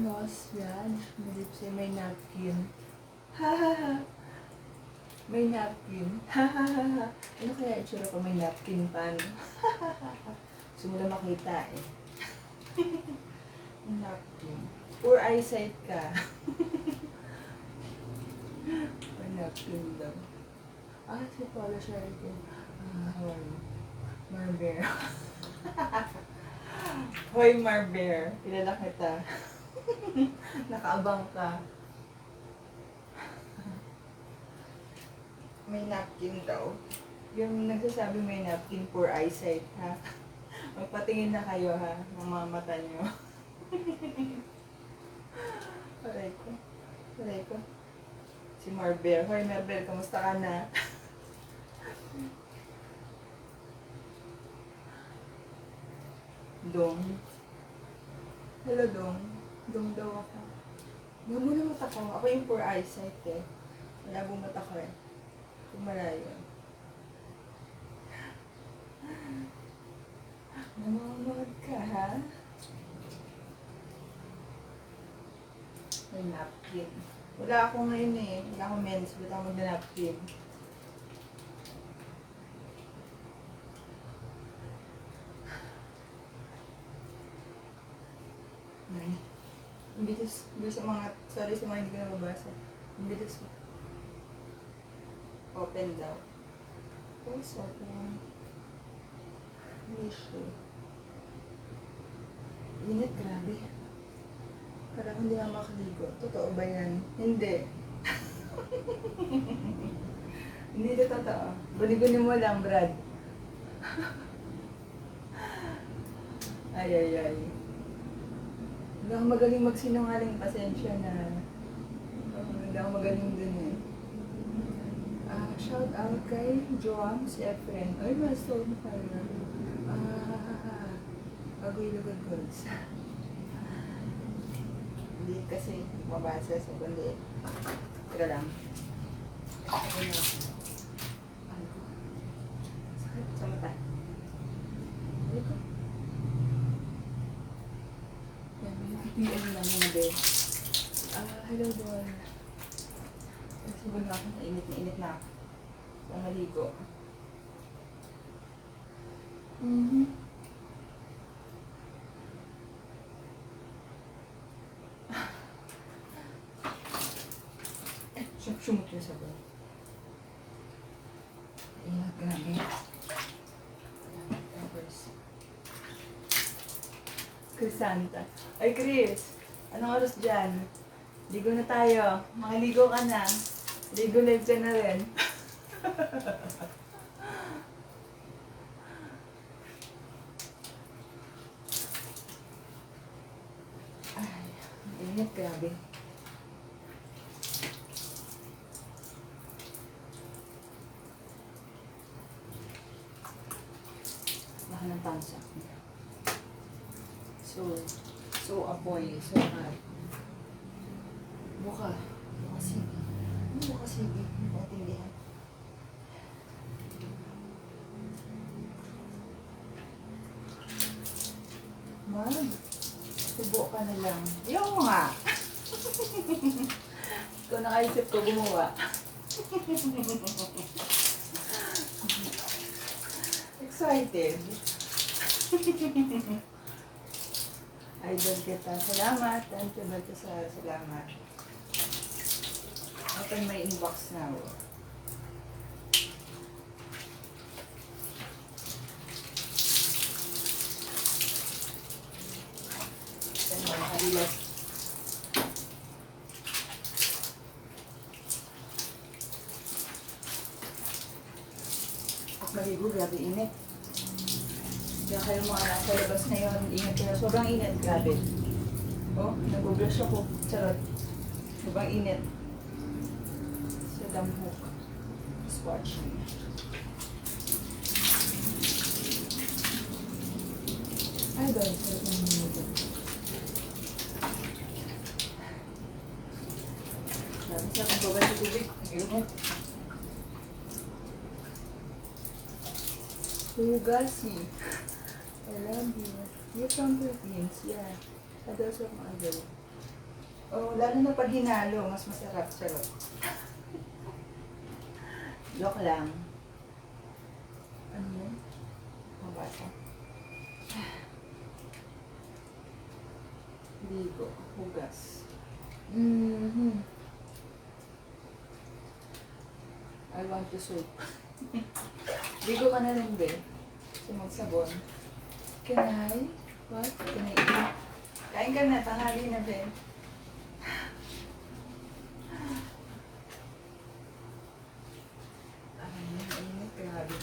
Nose, yan. May lips, may napkin. Ha ha ha. May napkin. Ha ha ha ha. Ano kaya itsura ko may napkin pa? Ha ha ha ha. Simula makita eh. Napkin. Poor eyesight ka. May napkin daw. Ah, si Paula Sharky. Marbear. Hoy Marbear. Kilala kita. Nakaabang ka. May napkin daw. Yung nagsasabi may napkin, poor eyesight, ha? Magpatingin na kayo, ha? Ng mga mata nyo. Aray ko. Aray ko. Si Marbear. Hoy Marbear, kamusta ka na? Dong. Hello, Dong. Dong daw ako. Dong muna mata ko. Ako yung poor eyesight eh. Malabong mata ko eh. Kumalayo. Nanonood ka, ha? May napkin. Wala ako ngayon eh. Wala akong mens. Wala akong mag-napkin. Imbitis sa mga, sorry sa mga hindi ko nababasa. Imbitis open daw. Also, issue. Init, grabe. Parang hindi na makaligo. Totoo ba yan? Hindi. Hindi ito totoo. Baligunin mo lang, Brad. Ay, ay, ay. Hindi ako magaling magsinungaling, pasensya na. Hindi ako magaling dun eh. Shout out kay Joam, si Efren. Ay, mas-sold na pala. Agoy lugod goods. Hindi kasi mabasa sa kundi. Tira lang. Sakit sa mata. Dito. Yan, may lang mga be. Hello doon. Nagsibol na ako. Init na ako. Ang maligo. Sumut yung sabon. Ayan, grabe. Chris Santa. Ay, Chris! Anong oras dyan? Ligo na tayo. Makaligo ka na. Ligo live ka na rin. Ay, init, grabe. Baka ng tansa. So apoy, so hot. Buka sige. Buka sige. Natindihan. Mag, tubo ka na lang. Yung nga. Ikaw nakaisip ko gumawa. Excited. Idol kita. Salamat. Antibal ka sa salamat. Open my inbox now. gilas. At maligo, grabe init. Kaya kayo mga nasa labas ngayon, ingat kayo. Sobrang init, grabe. Oh, nag-blush ako. Charot. Sobrang init. Sa damhok. Swatch. Ay, guys, sarap ng minuto. Grabe, sarap ang babay sa tubig. Init. Hugasi. I love you. You're from Philippines, yeah. Adults of mga adult. Oh, lalo na pag hinalo, mas masarap. Charot. Joke lang. Ano yun? Mabasa. Ligo. Hugas. I want to soap. Ligo ka na rin, be. Sumagsabon. Can I? What? Can I eat? Kain ka na, tanghali na, be. Ay, grabe.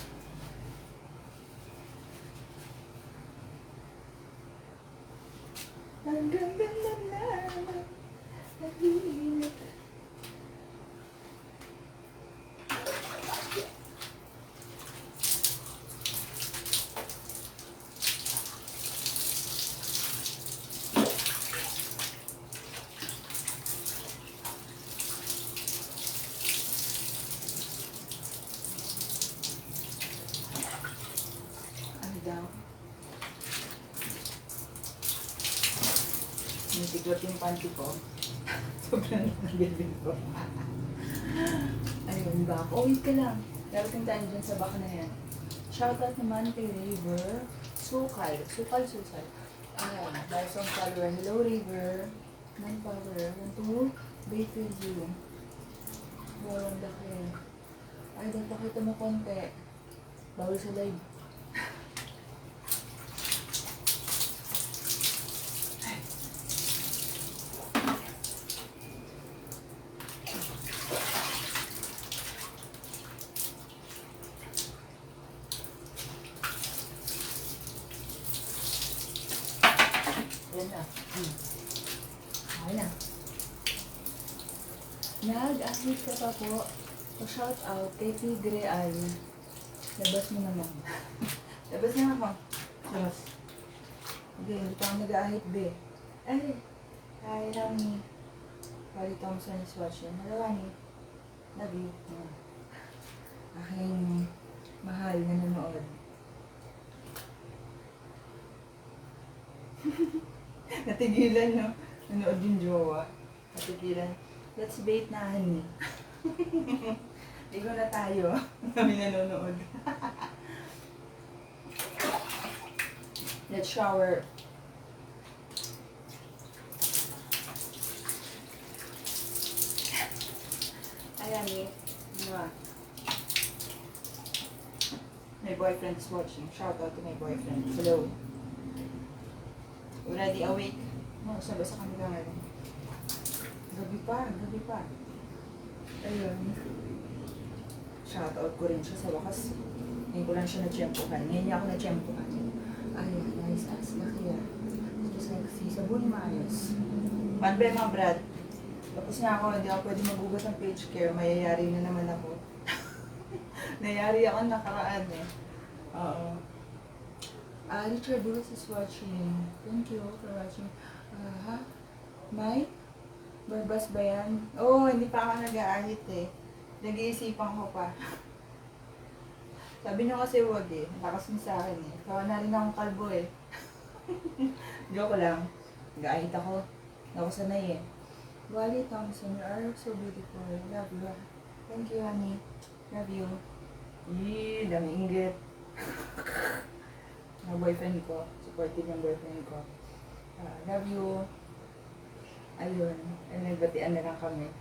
Ang ganda na naman. Nahihinit. Ano daw? Nitigot yung panty ko. Sobrang nagilbin ko. Ayun ba? Oh, wait ka lang. Darating tayo dyan sa baka na yan. Shoutout naman kay River. Sukal. Sukal. Ayan. Dahil sa follower. Hello, River. Manpower. Want to bake with you. Walang daki. Ay, dapat pakita mo konti. Bawal sa live. Yan na. Okay na. Nag-ahit ka pa po. Pa-shout out kay Tigre Ay. Labas mo naman. Labas na ako. Labas. Okay, hindi pa ako nag-ahit, be. Ay. Hi, Rami. Pali Thompson is watching. Hello, Rami. Love you. Aking mahal na nanood. Natigilan, no? Nanood yung jowa. Natigilan. Let's bait na, honey. Ligo na tayo. Kami nanonood. Let's shower. Ayan, eh. My boyfriend is watching. Shout out to my boyfriend. Hello. Already awake. No, sabi sa kanila ngayon. Gabi pa. Ayun. Shoutout ko rin siya sa wakas. Ngayon ko lang siya na-tiyempohan. Ngayon niya ako na-tiyempohan. Ay, nice ass na kaya. Ito sexy. Sabon maayos. Paano ba mga brad? Tapos na ako, hindi ako pwede magugas ng page care. Mayayari na naman ako. Nayari ako nakaraan eh. Oo. Richard Bulls is watching. Thank you for watching. Mike? Barbas ba yan? Oo, hindi pa ako nag-aahit eh. Nag-iisipan ko pa. Sabi niyo kasi wag eh. Lakas niyo sa akin eh. Kawa na rin akong kalbo eh. Joke lang. Nag-aahit ako. Hindi ako sanay eh. Wally Thompson, you are so beautiful. Love you. Thank you, honey. Love you. Yee, dami inggit. Ang boyfriend ko. Supportive yung boyfriend ko. Love you. Ayun. Ay, nagbatian na lang kami.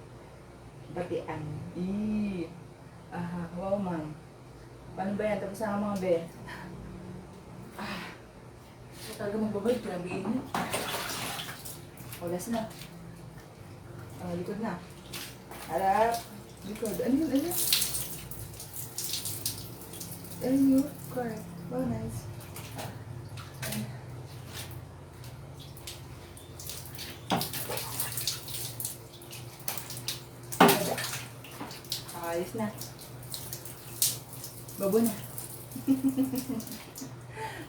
Batian. Eee. Wow, ma'am. Paano ba yan? Tapos ang mga be. Talaga magbabay. Grabe init. O, Last na. Likod na. Harap. Likod. Ano yun? Ano yun? Ano yun? Correct. Wow, nice. Ayos na. Babo na.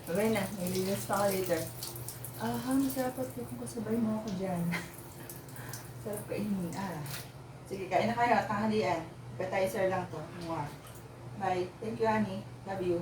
Babay na. May linis pa ako later. Masarap at kung kasabay mo ako dyan. Sarap kainin. Sige, kain na kayo. Tanghalian. Appetizer lang to. Mwah. Bye. Thank you, honey. Love you.